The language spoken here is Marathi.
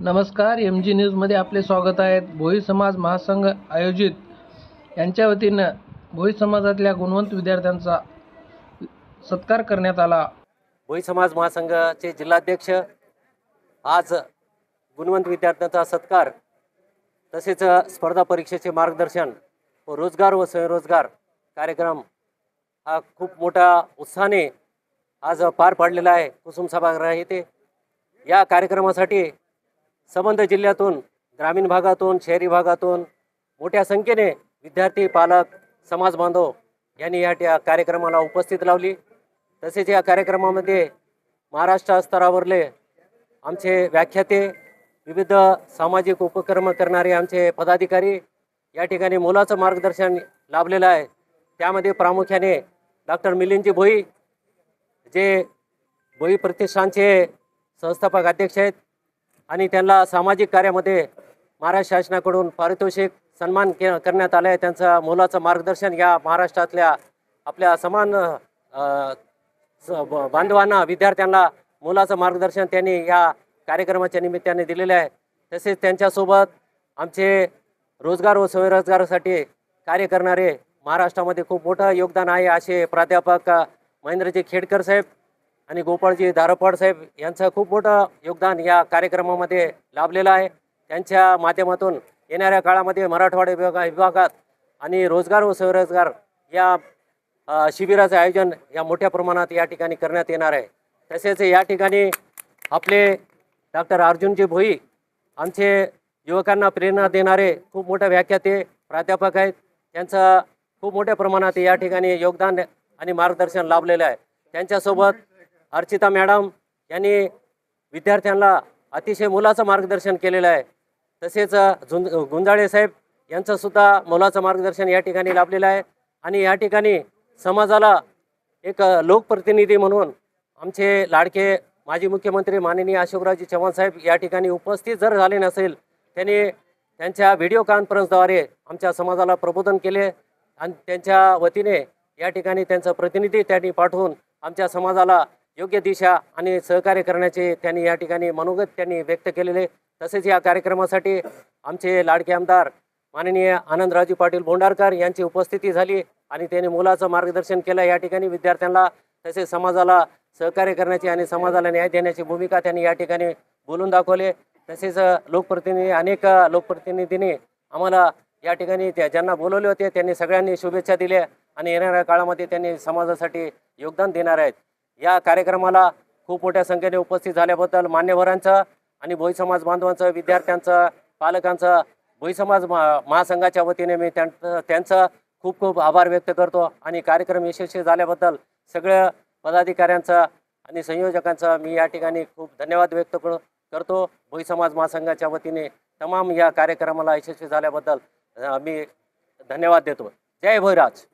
नमस्कार, एम जी न्यूजमध्ये आपले स्वागत आहे। भोई समाज महासंघ आयोजित यांच्या वतीनं भोई समाजातल्या गुणवंत विद्यार्थ्यांचा सत्कार करण्यात आला। भोई समाज महासंघाचे जिल्हाध्यक्ष आज गुणवंत विद्यार्थ्यांचा सत्कार तसेच स्पर्धा परीक्षेचे मार्गदर्शन व रोजगार व स्वयंरोजगार कार्यक्रम हा खूप मोठा उत्साहाने आज पार पाडलेला आहे कुसुम सभागृह येथे। या कार्यक्रमासाठी संबंध जिल्ह्यातून, ग्रामीण भागातून, शहरी भागातून मोठ्या संख्येने विद्यार्थी, पालक, समाज बांधव यांनी या कार्यक्रमाला उपस्थित लावली। तसेच या कार्यक्रमामध्ये महाराष्ट्र स्तरावरले आमचे व्याख्याते, विविध सामाजिक उपक्रम करणारे आमचे पदाधिकारी या ठिकाणी मोलाचं मार्गदर्शन लाभलेलं आहे। त्यामध्ये प्रामुख्याने डॉक्टर मिलिंदजी भोई जे भोई प्रतिष्ठानचे संस्थापक अध्यक्ष आहेत आणि त्यांना सामाजिक कार्यामध्ये महाराष्ट्र शासनाकडून पारितोषिक सन्मान करण्यात आला आहे। त्यांचं मोलाचं मार्गदर्शन या महाराष्ट्रातल्या आपल्या समान बांधवांना, विद्यार्थ्यांना मोलाचं मार्गदर्शन त्यांनी या कार्यक्रमाच्या निमित्ताने दिलेले आहे। तसेच त्यांच्यासोबत आमचे रोजगार व स्वयंरोजगारासाठी कार्य करणारे महाराष्ट्रामध्ये खूप मोठं योगदान आहे असे प्राध्यापक महेंद्रजी खेडकर साहेब आणि गोपाळजी धारपड साहेब यांचं खूप मोठं योगदान या कार्यक्रमामध्ये लाभलेलं आहे। त्यांच्या माध्यमातून येणाऱ्या काळामध्ये मराठवाडा विभागात आणि रोजगार व स्वयंरोजगार या शिबिराचं आयोजन या मोठ्या प्रमाणात या ठिकाणी करण्यात येणार आहे। तसेच या ठिकाणी आपले डॉक्टर अर्जुनजी भोई आमचे युवकांना प्रेरणा देणारे खूप मोठे व्याख्याते प्राध्यापक आहेत। त्यांचं खूप मोठ्या प्रमाणात या ठिकाणी योगदान आणि मार्गदर्शन लाभलेलं आहे। त्यांच्यासोबत अर्चिता मॅडम यांनी विद्यार्थ्यांना अतिशय मोलाचं मार्गदर्शन केलेलं आहे। तसेच गुंजाळे साहेब यांचं सुद्धा मोलाचं मार्गदर्शन या ठिकाणी लाभलेलं आहे। आणि या ठिकाणी समाजाला एक लोकप्रतिनिधी म्हणून आमचे लाडके माजी मुख्यमंत्री माननीय अशोकरावजी चव्हाण साहेब या ठिकाणी उपस्थित जर झाले नसेल, त्यांनी त्यांच्या व्हिडिओ कॉन्फरन्सद्वारे आमच्या समाजाला प्रबोधन केले आणि त्यांच्या वतीने या ठिकाणी त्यांचं प्रतिनिधी त्यांनी पाठवून आमच्या समाजाला योग्य दिशा आणि सहकार्य करण्याचे त्यांनी या ठिकाणी मनोगत त्यांनी व्यक्त केलेले। तसेच या कार्यक्रमासाठी आमचे लाडके आमदार माननीय आनंदरावजी पाटील बोंडारकर यांची उपस्थिती झाली आणि त्यांनी मोलाचं मार्गदर्शन केलं। या ठिकाणी विद्यार्थ्यांना तसेच समाजाला सहकार्य करण्याची आणि समाजाला न्याय देण्याची भूमिका त्यांनी या ठिकाणी बोलून दाखवले। तसेच अनेक लोकप्रतिनिधींनी आम्हाला या ठिकाणी ज्यांना बोलवले होते त्यांनी सगळ्यांनी शुभेच्छा दिल्या आणि येणाऱ्या काळामध्ये त्यांनी समाजासाठी योगदान देणार आहेत। या कार्यक्रमाला खूप मोठ्या संख्येने उपस्थित झाल्याबद्दल मान्यवरांचं आणि भोई समाज बांधवांचं, विद्यार्थ्यांचं, पालकांचं, भोई समाज महासंघाच्या वतीने मी त्यांचं खूप खूप आभार व्यक्त करतो आणि कार्यक्रम यशस्वी झाल्याबद्दल सगळ्या पदाधिकाऱ्यांचा आणि संयोजकांचा मी या ठिकाणी खूप धन्यवाद व्यक्त करतो। भोई समाज महासंघाच्या वतीने तमाम या कार्यक्रमाला यशस्वी झाल्याबद्दल मी धन्यवाद देतो। जय भोईराज।